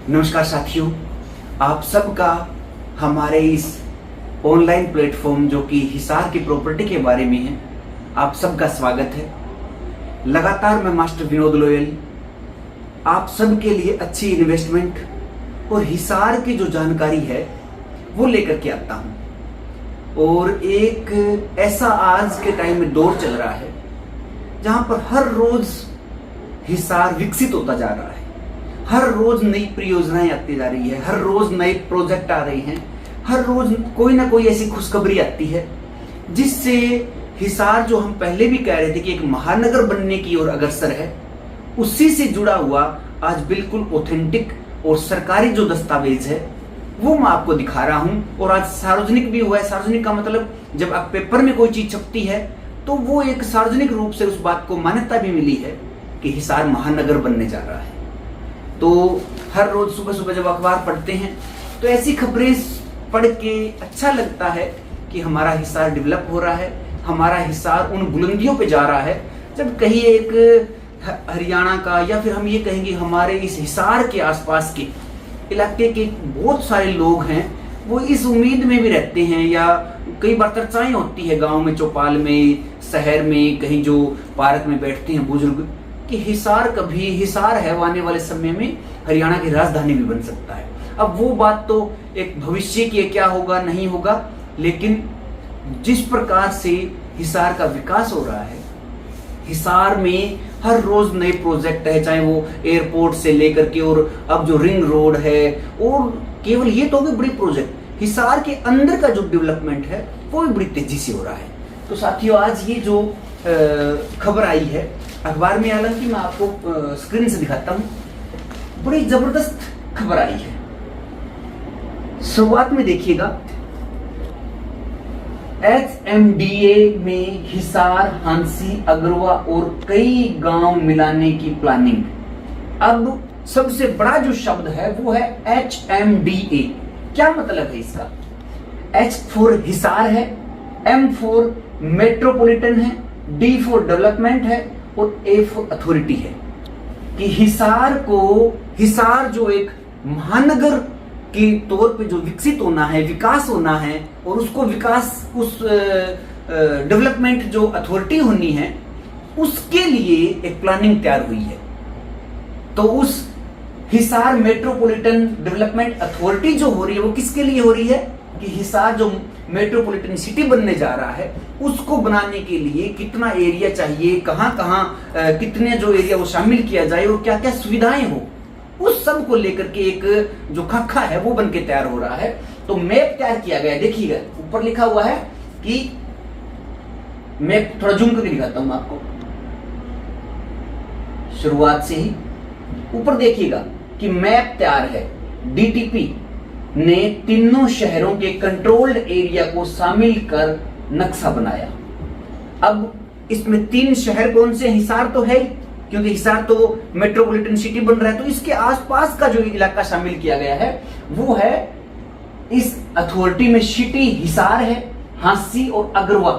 नमस्कार साथियों, आप सबका हमारे इस ऑनलाइन प्लेटफॉर्म जो कि हिसार की प्रॉपर्टी के बारे में है, आप सबका स्वागत है। लगातार मैं मास्टर विनोद लोयल आप सबके लिए अच्छी इन्वेस्टमेंट और हिसार की जो जानकारी है वो लेकर के आता हूँ। और एक ऐसा आज के टाइम में दौर चल रहा है जहाँ पर हर रोज हिसार विकसित होता जा रहा है, हर रोज नई परियोजनाएं आती जा रही है, हर रोज नए प्रोजेक्ट आ रहे हैं, हर रोज कोई ना कोई ऐसी खुशखबरी आती है जिससे हिसार जो हम पहले भी कह रहे थे कि एक महानगर बनने की ओर अग्रसर है, उसी से जुड़ा हुआ आज बिल्कुल ऑथेंटिक और सरकारी जो दस्तावेज है वो मैं आपको दिखा रहा हूं। और आज सार्वजनिक भी हुआ है। सार्वजनिक का मतलब जब आप पेपर में कोई चीज छपती है तो वो एक सार्वजनिक रूप से उस बात को मान्यता भी मिली है कि हिसार महानगर बनने जा रहा है। तो हर रोज सुबह सुबह जब अखबार पढ़ते हैं तो ऐसी खबरें पढ़ के अच्छा लगता है कि हमारा हिसार डेवलप हो रहा है, हमारा हिसार उन बुलंदियों पे जा रहा है जब कहीं एक हरियाणा का या फिर हम ये कहेंगे हमारे इस हिसार के आसपास के इलाके के बहुत सारे लोग हैं, वो इस उम्मीद में भी रहते हैं या कई बार चर्चाएं होती है गांव में, चौपाल में, शहर में, कहीं जो पार्क में बैठते हैं बुजुर्ग कि हिसार कभी हिसार है वो आने वाले समय में हरियाणा की राजधानी भी बन सकता है। अब वो बात तो एक भविष्य की क्या होगा नहीं होगा, लेकिन जिस प्रकार से हिसार का विकास हो रहा है, हिसार में हर रोज नए प्रोजेक्ट है, चाहे वो एयरपोर्ट से लेकर के और अब जो रिंग रोड है, और केवल ये तो भी बड़ी प्रोजेक्ट, हिसार के अंदर का जो डेवलपमेंट है वो भी बड़ी तेजी से हो रहा है। तो साथियों, आज ये जो खबर आई है अखबार में, हालांकि मैं आपको स्क्रीन से दिखाता हूं, बड़ी जबरदस्त खबर आई है। शुरुआत में देखिएगा, HMDA में हिसार, हांसी, अग्रवा और कई गांव मिलाने की प्लानिंग। अब सबसे बड़ा जो शब्द है वो है HMDA। क्या मतलब है इसका? H फॉर हिसार है, M फॉर मेट्रोपॉलिटन है, D फॉर डेवलपमेंट है और A फॉर अथॉरिटी है। कि हिसार जो एक महानगर के तौर पे जो विकसित होना है, विकास होना है, और उसको विकास उस डेवलपमेंट जो अथॉरिटी होनी है उसके लिए एक प्लानिंग तैयार हुई है। तो उस हिसार मेट्रोपॉलिटन डेवलपमेंट अथॉरिटी जो हो रही है वो किसके लिए हो रही है कि हिसार जो मेट्रोपॉलिटन सिटी बनने जा रहा है उसको बनाने के लिए कितना एरिया चाहिए, कहां कितने जो एरिया वो शामिल किया जाए और क्या क्या सुविधाएं हो, उस सब को लेकर के एक जो खाका है वो बन के तैयार हो रहा है। तो मैप तैयार किया गया है। देखिएगा ऊपर लिखा हुआ है कि मैप थोड़ा जूम करके दिखाता हूं आपको, शुरुआत से ही ऊपर देखिएगा कि मैप तैयार है। DTP ने तीनों शहरों के कंट्रोल्ड एरिया को शामिल कर नक्शा बनाया। अब इसमें 3 शहर कौन से? हिसार तो है क्योंकि हिसार तो मेट्रोपॉलिटन सिटी बन रहा है, तो इसके आसपास का जो इलाका शामिल किया गया है वो है इस अथॉरिटी में सिटी हिसार है, हांसी और अग्रवा,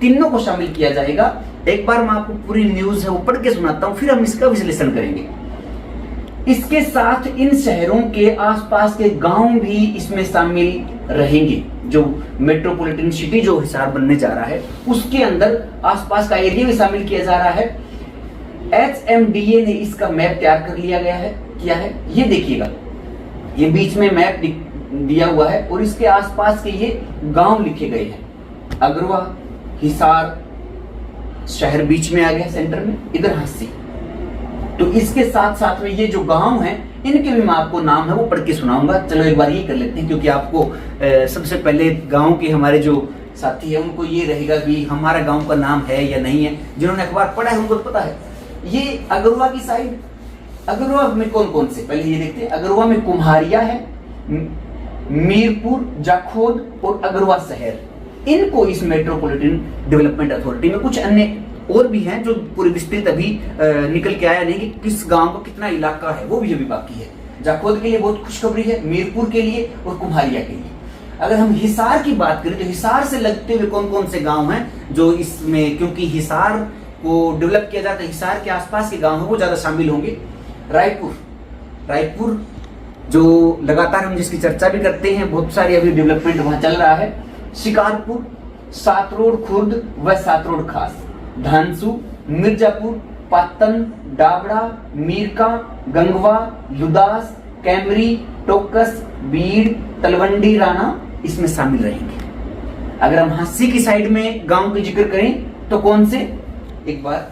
तीनों को शामिल किया जाएगा। एक बार मैं आपको पूरी न्यूज है वो पढ़ के सुनाता हूं, फिर हम इसका विश्लेषण करेंगे। इसके साथ इन शहरों के आसपास के गांव भी इसमें शामिल रहेंगे। जो मेट्रोपॉलिटन सिटी जो हिसार बनने जा रहा है उसके अंदर आसपास का एरिया भी शामिल किया जा रहा है। HMDA ने इसका मैप तैयार कर लिया गया है, किया है। ये देखिएगा, ये बीच में मैप दिया हुआ है और इसके आसपास के ये गांव लिखे गए हैं। अग्रवा, हिसार शहर बीच में आ गया सेंटर में, इधर हांसी। तो इसके साथ साथ में ये जो गांव हैं इनके भी मैं आपको नाम है वो पढ़ के सुनाऊंगा। चलो एक बार ये कर लेते हैं, क्योंकि आपको सबसे पहले गांव के हमारे जो साथी है उनको ये रहेगा कि हमारा गांव का नाम है या नहीं है। जिन्होंने अखबार पढ़ा है उनको तो पता है। ये अग्रवा की साइड, अग्रवा में कौन कौन से, पहले ये देखते हैं। अग्रवा में कुम्हारिया है, मीरपुर, जाखोद और अग्रवा शहर, इनको इस मेट्रोपॉलिटन डेवलपमेंट अथॉरिटी में, कुछ अन्य और भी हैं जो पूरी विस्तृत अभी निकल के आया नहीं कि किस गांव का कितना इलाका है, वो भी अभी बाकी है। जाखोद के लिए बहुत खुशखबरी है, मीरपुर के लिए और कुम्हारिया के लिए। अगर हम हिसार की बात करें तो हिसार से लगते हुए कौन कौन से गांव हैं जो इसमें, क्योंकि हिसार को डेवलप किया जाता है, हिसार के आसपास के गांव हैं वो ज्यादा शामिल होंगे। रायपुर जो लगातार हम जिसकी चर्चा भी करते हैं, बहुत सारी अभी डेवलपमेंट वहां चल रहा है। शिकारपुर, सातरोड खुर्द व सातरोड खास, धानसू, मिर्जापुर, पातन, डाबड़ा, मीरका, गंगवा, लुदास, कैमरी, टोकस, बीड़, तलवंडी, राणा इसमें शामिल रहेंगे। अगर हम हस्सी की साइड में गांव की जिक्र करें तो कौन से, एक बार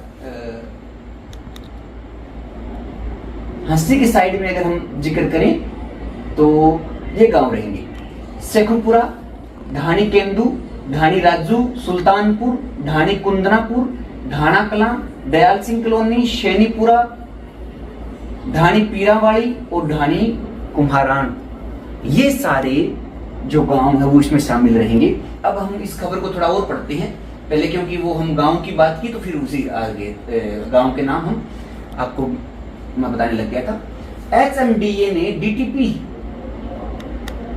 हस्सी की साइड में अगर हम जिक्र करें तो ये गांव रहेंगे: शेखुपुरा, ढाणी केंदू, ढाणी राजू, सुल्तानपुर, ढाणी कुंदनापुर, ढाणा कलां, दयाल सिंह कॉलोनी, शैनीपुरा, ढाणी पीरावाड़ी और ढाणी कुम्हारान। ये सारे जो गांव है वो इसमें शामिल रहेंगे। अब हम इस खबर को थोड़ा और पढ़ते हैं पहले, क्योंकि वो हम गांव की बात की तो फिर उसी आगे गांव के नाम हम आपको मैं बताने लग गया था। एचएमडीए ने डीटीपी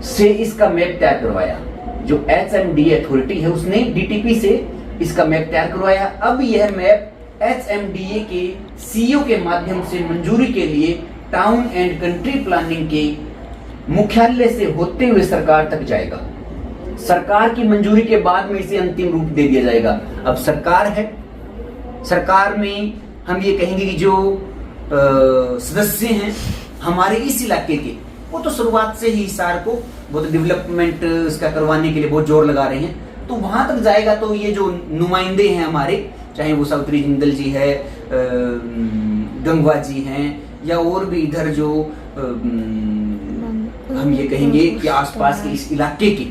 से इसका मैप तैयार करवाया। जो एचएमडीए अथॉरिटी है उसने डीटीपी से इसका मैप तैयार करवाया। अब यह मैप एचएमडीए के सीईओ के माध्यम से मंजूरी के लिए टाउन एंड कंट्री प्लानिंग के मुख्यालय से होते हुए सरकार तक जाएगा। सरकार की मंजूरी के बाद में इसे अंतिम रूप दे दिया जाएगा। अब सरकार है, सरकार में हम ये कहेंगे कि जो सदस्य हैं हमारे इस इलाके के, वो तो शुरुआत से ही हिसार को बहुत डेवलपमेंट इसका करवाने के लिए बहुत जोर लगा रहे हैं। तो वहां तक जाएगा तो ये जो नुमाइंदे हैं हमारे, चाहे वो सावित्री जिंदल जी है, गंगवा जी हैं, या और भी इधर जो हम ये कहेंगे कि आसपास के इस इलाके के,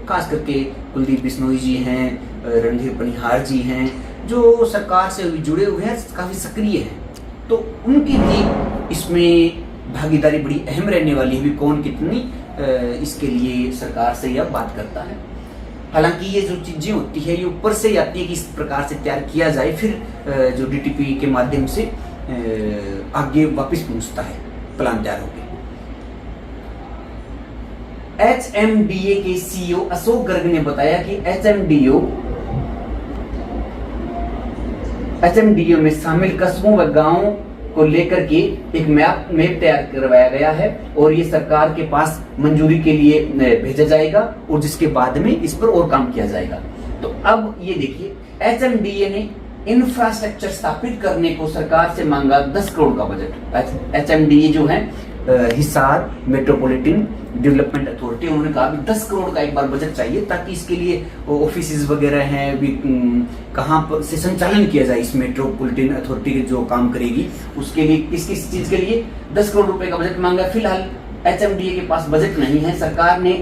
खास करके कुलदीप बिश्नोई जी हैं, रणधीर पनिहार जी हैं, जो सरकार से जुड़े हुए हैं, काफी सक्रिय हैं, तो उनकी भी इसमें भागीदारी बड़ी अहम रहने वाली है। भी कौन कितनी इसके लिए सरकार से यह बात करता है। हालांकि ये जो चीजें होती है ये ऊपर से ही आती है कि इस प्रकार से तैयार किया जाए, फिर जो डीटीपी के माध्यम से आगे वापस पहुंचता है प्लान तैयार होकर। एचएमडीए के सीईओ अशोक गर्ग ने बताया कि एचएमडीए में शामिल कस्बों व गांवों को लेकर के एक मैप तैयार करवाया गया है और ये सरकार के पास मंजूरी के लिए भेजा जाएगा और जिसके बाद में इस पर और काम किया जाएगा। तो अब ये देखिए, एचएमडीए ने इंफ्रास्ट्रक्चर स्थापित करने को सरकार से मांगा 10 करोड़ का बजट। एचएमडीए जो है हिसार मेट्रोपॉलिटन डेवलपमेंट अथॉरिटी, उन्होंने कहा भी 10 करोड़ का एक बार बजट चाहिए ताकि इसके लिए ऑफिसेज वगैरह हैं भी कहाँ पर से संचालन किया जाए। इस मेट्रोपॉलिटन अथॉरिटी जो काम करेगी उसके लिए किस किस चीज के लिए 10 करोड़ रुपए का बजट मांगा। फिलहाल एचएमडीए के पास बजट नहीं है। सरकार ने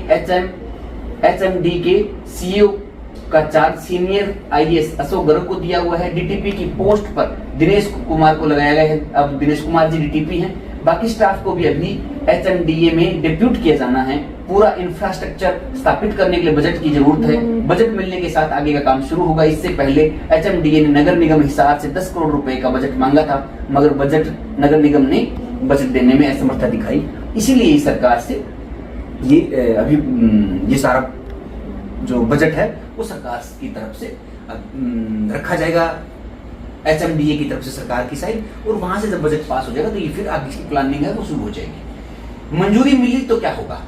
एचएमडी के सीईओ का charge senior IAS Ashok Garg को दिया हुआ है। डीटीपी की पोस्ट पर दिनेश कुमार को लगाया गया है। अब दिनेश कुमार जी डीटीपी हैं, बाकी स्टाफ को भी अभी एचएमडीए में डिप्यूट किया जाना है। पूरा इंफ्रास्ट्रक्चर स्थापित करने के लिए बजट की जरूरत है। बजट मिलने के साथ आगे का काम शुरू होगा। इससे पहले एचएमडीए ने नगर निगम हिसार से 10 करोड़ रुपए का बजट मांगा था, मगर नगर निगम ने बजट देने में असमर्थता दिखाई। इसीलिए सरकार से ये अभी ये सारा जो बजट है वो सरकार की तरफ से रखा जाएगा, एचएमडीए की तरफ से सरकार की साइड, और वहां से जब बजट पास हो जाएगा तो ये फिर आगे की प्लानिंग है वो शुरू हो जाएगी। मंजूरी मिली तो क्या होगा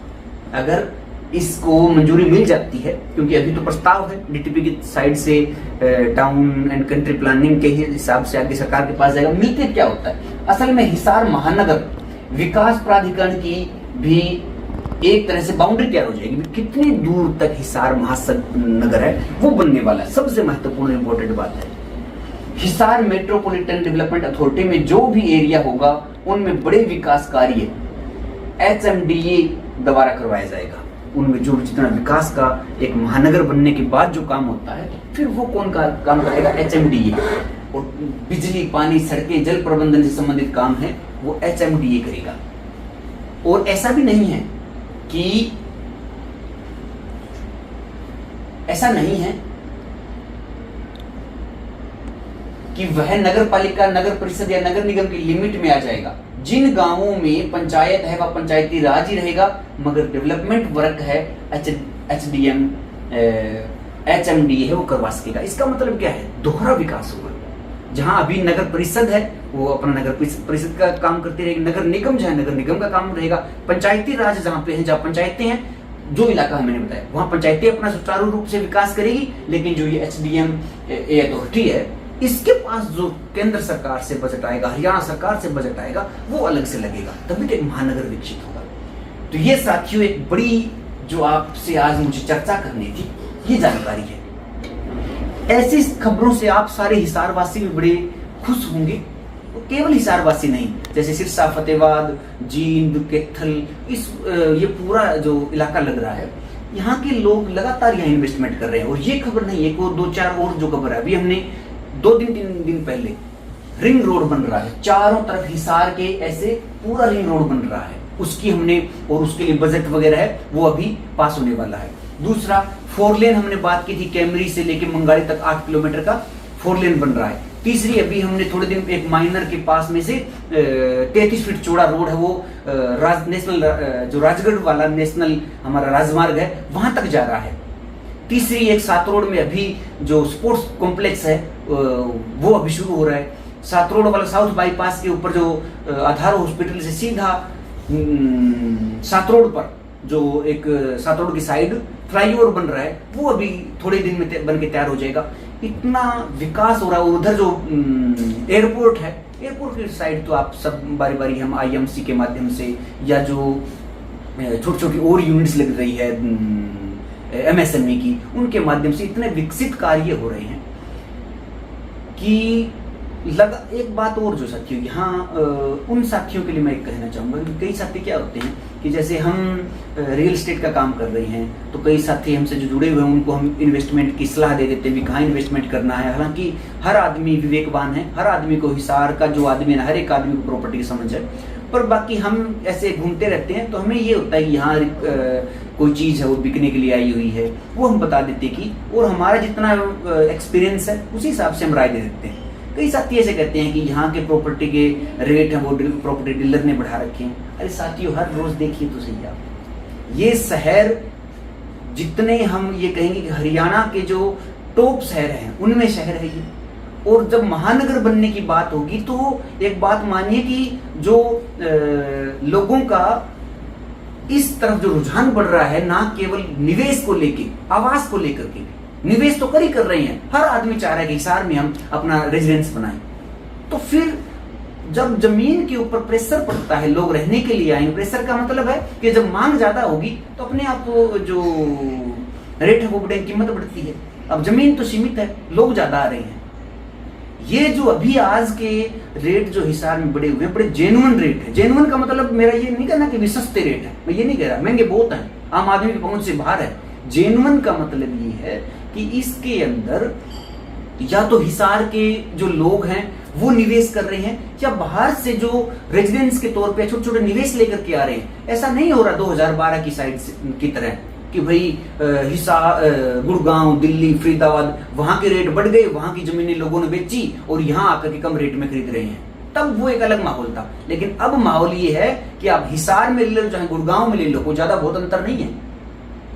अगर इसको मंजूरी मिल जाती है, क्योंकि अभी तो प्रस्ताव है डीटीपी की साइड से टाउन एंड कंट्री प्लानिंग के हिसाब से आगे सरकार के पास जाएगा। मिलते क्या होता है, असल में हिसार महानगर विकास प्राधिकरण की भी एक तरह से बाउंड्री तैयार हो जाएगी। कितनी दूर तक हिसार महानगर है वो बनने वाला है। सबसे महत्वपूर्ण इंपॉर्टेंट बात है, हिसार मेट्रोपॉलिटन डेवलपमेंट अथॉरिटी में जो भी एरिया होगा उनमें बड़े विकास कार्य एचएमडीए द्वारा करवाया जाएगा। उनमें जो जितना विकास का एक महानगर बनने के बाद जो काम होता है फिर वो कौन का काम करेगा, एचएमडीए। और बिजली, पानी, सड़कें, जल प्रबंधन से संबंधित काम है वो एचएमडीए करेगा। और ऐसा भी नहीं है कि वह नगर पालिका, नगर परिषद या नगर निगम की लिमिट में आ जाएगा। जिन गांवों में पंचायत है वह पंचायती राज ही रहेगा, मगर डेवलपमेंट वर्क है एचएमडीए है वो करवा सकेगा। इसका मतलब क्या है, दोहरा विकास होगा। जहां अभी नगर परिषद है वो अपना नगर परिषद का काम करती रहेगी, नगर निगम जो है नगर निगम का काम रहेगा, पंचायती राज जहां पे है, जहां पंचायतें हैं, जो इलाका मैंने बताया वहां पंचायतें अपना सुचारू रूप से विकास करेगी। लेकिन जो ये एचडीएम अथॉरिटी है, इसके पास जो केंद्र सरकार से बजट आएगा, हरियाणा सरकार से बजट आएगा, वो अलग से लगेगा, तभी तो एक महानगर विकसित होगा। तो ये साथियों एक बड़ी जो आपसे आज मुझे चर्चा करनी थी, ये जानकारी है। ऐसी खबरों से आप सारे हिसारवासी भी बड़े खुश होंगे, केवल हिसारवासी नहीं, जैसे सिरसा, फतेहाबाद, जींद, कैथल, ये पूरा जो इलाका लग रहा है, यहाँ के लोग लगातार यहाँ इन्वेस्टमेंट कर रहे हैं। और ये खबर नहीं, एक और 2-4 और जो खबर है, अभी हमने 2-3 दिन पहले रिंग रोड बन रहा है, चारों तरफ हिसार के ऐसे पूरा रिंग रोड बन रहा है, उसकी हमने और उसके लिए बजट वगैरह है, वो अभी पास होने वाला है। दूसरा 4 लेन हमने बात की थी, कैमरी से लेके मंगाड़ी तक 8 किलोमीटर का 4 लेन बन रहा है। तीसरी अभी हमने थोड़े दिन एक माइनर के पास में से 33 फीट चौड़ा रोड है, वो नेशनल जो राजगढ़ वाला नेशनल हमारा राजमार्ग है वहां तक जा रहा है। तीसरी एक सात रोड में अभी जो स्पोर्ट्स कॉम्प्लेक्स है वो अभी शुरू हो रहा है। सात रोड वाला साउथ बाईपास के ऊपर जो आधार हॉस्पिटल से सीधा सात रोड पर जो एक सात रोड की साइड फ्लाईओवर बन रहा है, वो अभी थोड़े दिन में बन के तैयार हो जाएगा। इतना विकास हो रहा है। उधर जो एयरपोर्ट है, एयरपोर्ट की साइड तो आप सब बारी बारी हम आईएमसी के माध्यम से या जो छोटी छोटी और यूनिट्स लग रही है एमएसएमई की, उनके माध्यम से इतने विकसित कार्य हो रहे हैं कि एक बात और जो साथियों यहाँ उन साथियों के लिए मैं कहना चाहूँगा कि कई साथी क्या होते हैं कि जैसे हम रियल एस्टेट का काम कर रहे हैं, तो कई साथी हमसे जो जुड़े हुए हैं उनको हम इन्वेस्टमेंट की सलाह दे देते हैं भी कहाँ इन्वेस्टमेंट करना है। हालांकि हर आदमी विवेकवान है, हर आदमी को हिसार का जो आदमी है, हर एक आदमी को प्रॉपर्टी की समझ है, पर बाकी हम ऐसे घूमते रहते हैं तो हमें ये होता है कि यहाँ कोई चीज़ है वो बिकने के लिए आई हुई है, वो हम बता देते कि, और हमारा जितना एक्सपीरियंस है उसी हिसाब से हम राय दे देते हैं। कई साथी ऐसे कहते हैं कि यहाँ के प्रॉपर्टी के रेट हैं वो प्रॉपर्टी डीलर ने बढ़ा रखे हैं। अरे साथियों, हर रोज देखिए तो सही आप, ये शहर जितने हम ये कहेंगे कि हरियाणा के जो टॉप शहर हैं उनमें शहर है ये। और जब महानगर बनने की बात होगी तो एक बात मानिए कि जो लोगों का इस तरफ जो रुझान बढ़ रहा है, ना केवल निवेश को लेके, आवास को लेकर के, निवेश तो कर रहे हैं, हर आदमी चाह रहा है कि हिसार में हम अपना रेजिडेंस बनाएं। तो फिर जब जमीन के ऊपर प्रेशर पड़ता है, लोग रहने के लिए आएंगे। प्रेशर का मतलब है कि जब मांग ज्यादा होगी तो अपने आप जो रेट है वो बढ़ेगी, कीमत बढ़ती है। अब जमीन तो सीमित है, लोग ज्यादा आ रहे हैं। ये जो अभी आज के रेट जो हिसार में बढ़े हुए हैं, बड़े जेन्युइन रेट है। जेन्युइन का मतलब मेरा ये नहीं कहना कि सस्ते रेट है, मैं ये नहीं कह रहा, महंगे बहुत हैं, आम आदमी की पहुंच से बाहर है। जेन्युइन का मतलब ये है कि इसके अंदर या तो हिसार के जो लोग हैं वो निवेश कर रहे हैं, या बाहर से जो रेजिडेंस के तौर पे छोटे छोटे निवेश लेकर के आ रहे हैं। ऐसा नहीं हो रहा 2012 की साइड की तरह कि भाई हिसार, गुड़गांव, दिल्ली, फरीदाबाद वहां के रेट बढ़ गए, वहां की जमीनें लोगों ने बेची और यहाँ आकर के कम रेट में खरीद रहे हैं। तब वो एक अलग माहौल था। लेकिन अब माहौल ये है कि आप हिसार में ले लो चाहे गुड़गांव में ले लो, कोई ज्यादा बहुत अंतर नहीं है।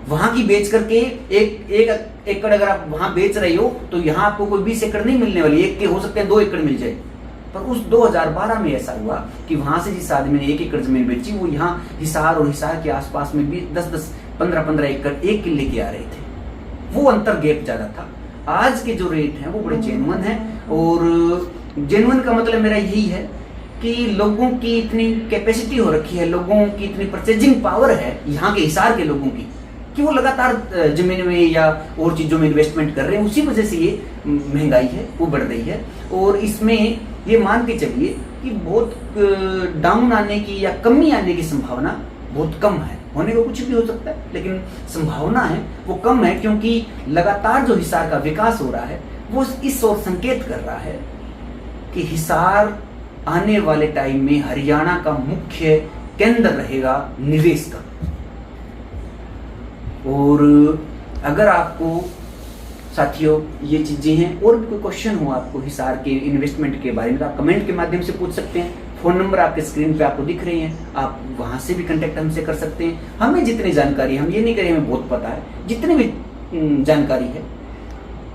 वहां की बेच करके एक एकड़ अगर आप वहां बेच रहे हो तो यहाँ आपको कोई 20 एकड़ नहीं मिलने वाली, एक के हो सकते हैं 2 एकड़ मिल जाए। पर उस 2012 में ऐसा हुआ कि वहां से जिस आदमी ने 1 एकड़ जमीन बेची वो यहाँ हिसार और हिसार के आसपास में भी 10-10, 15-15 एकड़ एक किले के आ रहे थे। वो अंतर गैप ज्यादा था। आज के जो रेट हैं वो बड़े जेन्युइन है। और जेन्युइन का मतलब मेरा यही है कि लोगों की इतनी कैपेसिटी हो रखी है, लोगों की इतनी परचेजिंग पावर है यहाँ के हिसार के लोगों की, कि वो लगातार जमीन में या और चीजों में इन्वेस्टमेंट कर रहे हैं। उसी वजह से ये महंगाई है वो बढ़ रही है। और इसमें ये मान के चलिए कि बहुत डाउन आने की या कमी आने की संभावना बहुत कम है। होने को कुछ भी हो सकता है, लेकिन संभावना है वो कम है, क्योंकि लगातार जो हिसार का विकास हो रहा है वो इस ओर संकेत कर रहा है कि हिसार आने वाले टाइम में हरियाणा का मुख्य केंद्र रहेगा निवेश का। और अगर आपको साथियों ये चीजें हैं और भी कोई क्वेश्चन हो आपको हिसार के इन्वेस्टमेंट के बारे में, तो आप कमेंट के माध्यम से पूछ सकते हैं। फोन नंबर आपके स्क्रीन पे आपको दिख रहे हैं, आप वहां से भी कांटेक्ट हमसे कर सकते हैं। हमें जितनी जानकारी, हम ये नहीं करें हमें बहुत पता है, जितनी भी जानकारी है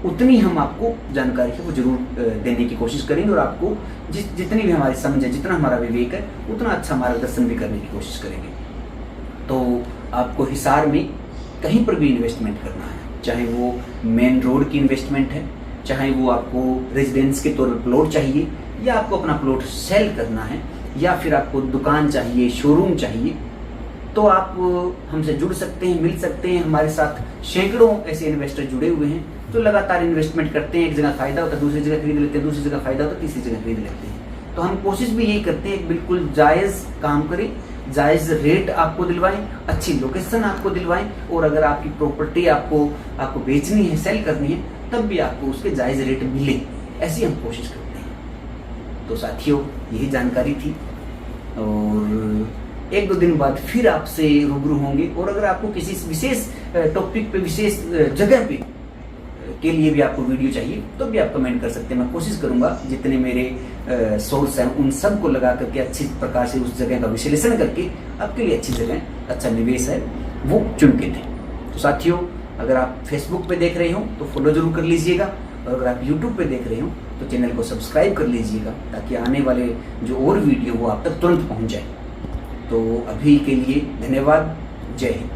उतनी हम आपको जानकारी है वो जरूर देने की कोशिश करेंगे, और आपको जितनी भी हमारी समझ है, जितना हमारा विवेक है, उतना अच्छा मार्गदर्शन भी करने की कोशिश करेंगे। तो आपको हिसार में कहीं पर भी इन्वेस्टमेंट करना है, चाहे वो मेन रोड की इन्वेस्टमेंट है, चाहे वो आपको रेजिडेंस के तौर पर प्लॉट चाहिए, या आपको अपना प्लॉट सेल करना है, या फिर आपको दुकान चाहिए, शोरूम चाहिए, तो आप हमसे जुड़ सकते हैं, मिल सकते हैं। हमारे साथ सैकड़ों ऐसे इन्वेस्टर जुड़े हुए हैं जो लगातार इन्वेस्टमेंट करते हैं। एक जगह फायदा होता है, दूसरी जगह खरीद लेते हैं, दूसरी जगह फायदा होता है, तीसरी जगह खरीद लेते हैं। तो हम कोशिश भी यही करते हैं, बिल्कुल जायज़ काम करें, जायज़ रेट आपको दिलवाएं, अच्छी लोकेशन आपको दिलवाएं, और अगर आपकी प्रॉपर्टी आपको बेचनी है, सेल करनी है, तब भी आपको उसके जायज़ रेट मिले, ऐसी हम कोशिश करते हैं। तो साथियों, यही जानकारी थी, और 1-2 दिन बाद फिर आपसे रूबरू होंगे। और अगर आपको किसी विशेष टॉपिक पे, विशेष जगह पे के लिए भी आपको वीडियो चाहिए, तो भी आप कमेंट कर सकते हैं। मैं कोशिश करूंगा जितने मेरे सोर्स हैं उन सब को लगा करके अच्छी प्रकार से उस जगह का विश्लेषण करके आपके लिए अच्छी जगह, अच्छा निवेश है वो चुन के दें। तो साथियों, अगर आप फेसबुक पे देख रहे हो तो फॉलो जरूर कर लीजिएगा, और अगर आप यूट्यूब पे देख रहे हो तो चैनल को सब्सक्राइब कर लीजिएगा, ताकि आने वाले जो और वीडियो वो आप तक तुरंत पहुँच जाए। तो अभी के लिए धन्यवाद। जय हिंद।